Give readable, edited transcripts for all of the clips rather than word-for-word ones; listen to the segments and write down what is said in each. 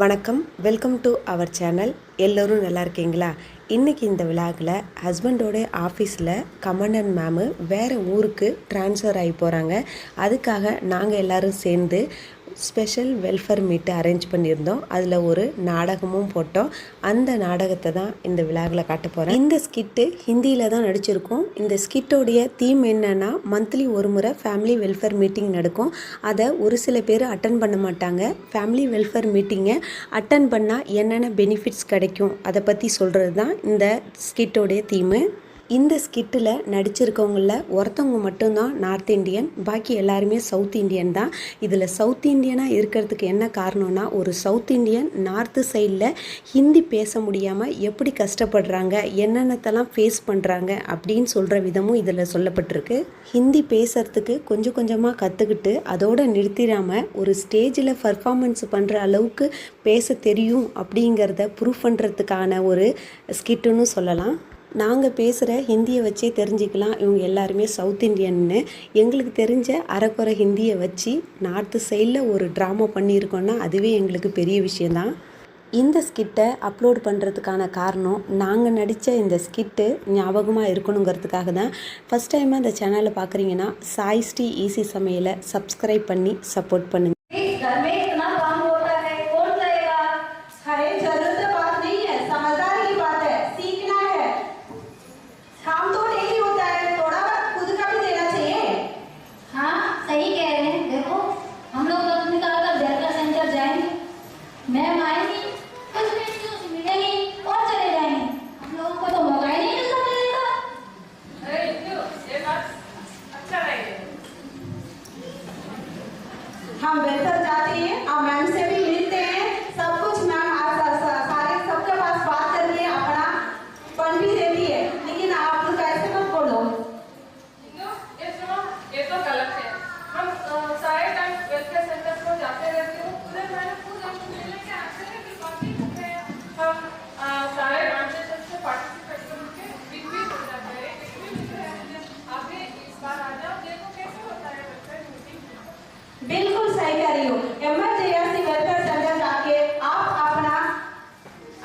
வணக்கம், welcome to our channel. எல்லோரும் நல்லா இருக்கீங்களா? இன்றைக்கி இந்த விழாவில் ஹஸ்பண்டோட ஆஃபீஸில் கமண்டன் மேமு வேறு ஊருக்கு ட்ரான்ஸ்ஃபர் ஆகி போகிறாங்க. அதுக்காக நாங்கள் எல்லோரும் சேர்ந்து ஸ்பெஷல் வெல்ஃபேர் மீட்டு அரேஞ்ச் பண்ணியிருந்தோம். அதில் ஒரு நாடகமும் போட்டோம். அந்த நாடகத்தை தான் இந்த விழாவில் காட்ட போகிறேன். இந்த ஸ்கிட்டு ஹிந்தியில் தான் நடிச்சிருக்கோம். இந்த ஸ்கிட்டோடைய தீம் என்னென்னா, மந்த்லி ஒரு முறை ஃபேமிலி வெல்ஃபேர் மீட்டிங் நடக்கும். அதை ஒரு சில பேர் அட்டன் பண்ண மாட்டாங்க. ஃபேமிலி வெல்ஃபேர் மீட்டிங்கை அட்டன் பண்ணால் என்னென்ன பெனிஃபிட்ஸ் கிடைக்கும் அதை பற்றி சொல்கிறது தான் இந்த ஸ்கிட்டோடைய தீமு. இந்த ஸ்கிட்டில் நடிச்சிருக்கவங்களில் ஒருத்தவங்க மட்டும்தான் நார்த் இண்டியன், பாக்கி எல்லாருமே சவுத் இண்டியன் தான். இதில் சவுத் இண்டியனாக இருக்கிறதுக்கு என்ன காரணம்னா, ஒரு சவுத் இண்டியன் நார்த்து சைடில் ஹிந்தி பேச முடியாமல் எப்படி கஷ்டப்படுறாங்க, என்னென்னத்தெல்லாம் ஃபேஸ் பண்ணுறாங்க அப்படின்னு சொல்கிற விதமும் இதில் சொல்லப்பட்டிருக்கு. ஹிந்தி பேசுகிறதுக்கு கொஞ்சம் கொஞ்சமாக கற்றுக்கிட்டு அதோடு நிறுத்திடாமல் ஒரு ஸ்டேஜில் பர்ஃபார்மன்ஸ் பண்ணுற அளவுக்கு பேச தெரியும் அப்படிங்கிறத ப்ரூவ் பண்ணுறதுக்கான ஒரு ஸ்கிட்டுன்னு சொல்லலாம். நாங்கள் பேசுகிற ஹிந்தியை வச்சே தெரிஞ்சுக்கலாம் இவங்க எல்லாருமே சவுத் இண்டியன்னு. எங்களுக்கு தெரிஞ்ச அரைக்குறை ஹிந்தியை வச்சு நார்த்து சைடில் ஒரு ட்ராமா பண்ணியிருக்கோன்னா அதுவே எங்களுக்கு பெரிய விஷயந்தான். இந்த ஸ்கிட்டை அப்லோட் பண்ணுறதுக்கான காரணம், நாங்கள் நடித்த இந்த ஸ்கிட்டு ஞாபகமாக இருக்கணுங்கிறதுக்காக தான். ஃபஸ்ட் டைமாக இந்த சேனலை பார்க்குறீங்கன்னா சாய் ஸ்ரீ ஈஸி சமையலை சப்ஸ்கிரைப் பண்ணி சப்போர்ட் பண்ணுங்கள். हम बेहतर जाते हैं और मैम से भी मिलते हैं, सब कुछ मैम सारे सबके पास बात करके अपना फंड भी देती है, लेकिन आप लोग ऐसे मत बोलो। ये तो गलत है। हम सारे टाइम वेलफेयर सेंटर को जाते रहते हो, पूरे महीने खुद हम मिलने के आते हैं, फिर बाकी करते हैं। हम सारे ट्रांजेक्शन से पार्टिसिपेट करके बिग भी हो जाता है, बिग भी मिलते हैं। आप भी इस बार आ जाओ, देखो कैसे होता है वेलफेयर मीटिंग। बिल्कुल सही कह रही हो। एमआरजेएससी वेलफेयर सेंटर जाके आप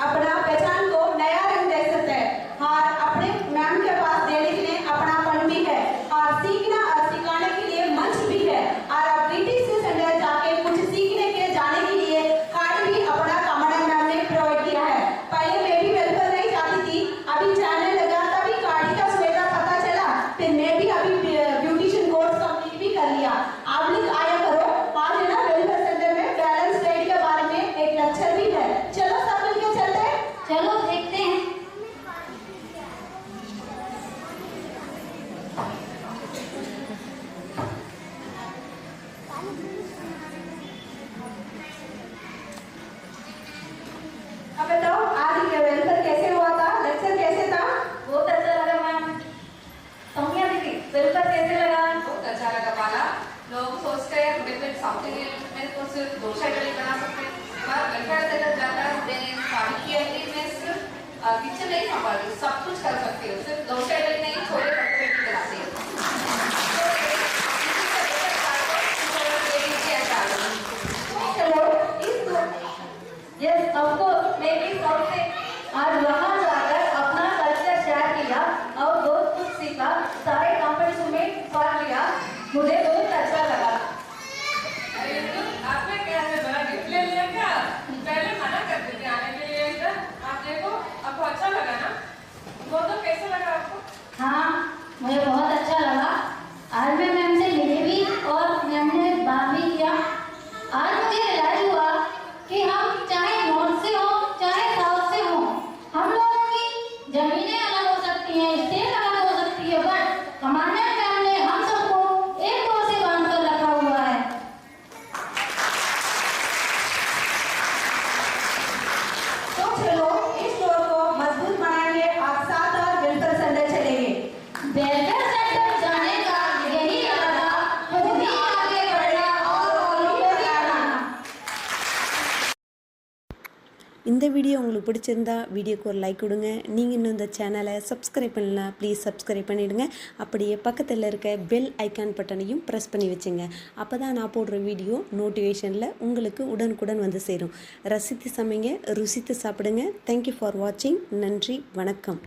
अपना पहचान को नया रंग दे सकते हैं और अपने मैम के पास देने के लिए अपना फंड भी है और सीखना और सिखाने के लिए मंच भी है। और अब ब्रिटिश सेंटर जाके कुछ सीखने के जाने के लिए कार्ड भी अपना कमंडन मैम ने प्रोवाइड किया है। पहले मैं भी वेलफेयर नहीं जाती थी, अभी जाने लगा तभी कार्ड का सुविधा पता चला, फिर मैं भी अभी ब्यूटिशियन कोर्स कंप्लीट भी कर लिया। आप लोग आया करो, आज है ना वेलफेयर सेंटर में बैलेंस डाइट के बारे में एक लेक्चर भी है। चलो सब मिलके चलते हैं, चलो देखते हैं। अब बताओ आज ये वेलफेयर कैसे हुआ था, लेक्चर कैसे था? बहुत अच्छा लगा मैम। सौम्या दीदी, वेलफेयर कैसे लगा? बहुत अच्छा लगा बाला। लोग सोचते हैं वेलफेयर साउथ इंडियन में तो सिर्फ डोसा इडली बना सकते हैं, पर वेलफेयर सेंटर जाकर मैंने सारी की है कि मैं सिर्फ किचन नहीं संभालती, सब कुछ कर सकती हूँ। सिर्फ डोसा इडली नहीं, छोले भटूरे भी बनाती हूँ। चलो इस यस आपको मैं भी सबसे आज वहाँ जाकर अपना कल्चर शेयर किया और बहुत कुछ सीखा, सारे कंपटीशन में भाग लिया, मुझे बहुत अच्छा लगा। अरे आपने क्या है, बड़ा गिफ्ट ले लिया क्या? पहले मना करते थे आने के लिए इधर। आप देखो आपको अच्छा लगा ना? वो तो कैसा लगा आपको? हाँ मुझे बहुत अच्छा लगा। आज मैं मैम से मिली भी और मैम ने बात भी किया। आज मुझे रियलाइज हुआ कि हम चाहे नॉर्थ से हो இந்த வீடியோ உங்களுக்கு பிடிச்சிருந்தா வீடியோக்கு ஒரு லைக் கொடுங்க. நீங்கள் இன்னும் இந்த சேனலை சப்ஸ்கிரைப் பண்ணலாம், ப்ளீஸ் சப்ஸ்கிரைப் பண்ணிவிடுங்க. அப்படியே பக்கத்தில் இருக்க பெல் ஐக்கான் பட்டனையும் ப்ரெஸ் பண்ணி வச்சுங்க. அப்போ தான் நான் போடுற வீடியோ நோட்டிஃபிகேஷனில் உங்களுக்கு உடனுக்குடன் வந்து சேரும். ரசித்து சமைங்க, ருசித்து சாப்பிடுங்க. தேங்க்யூ ஃபார் வாட்சிங். நன்றி, வணக்கம்.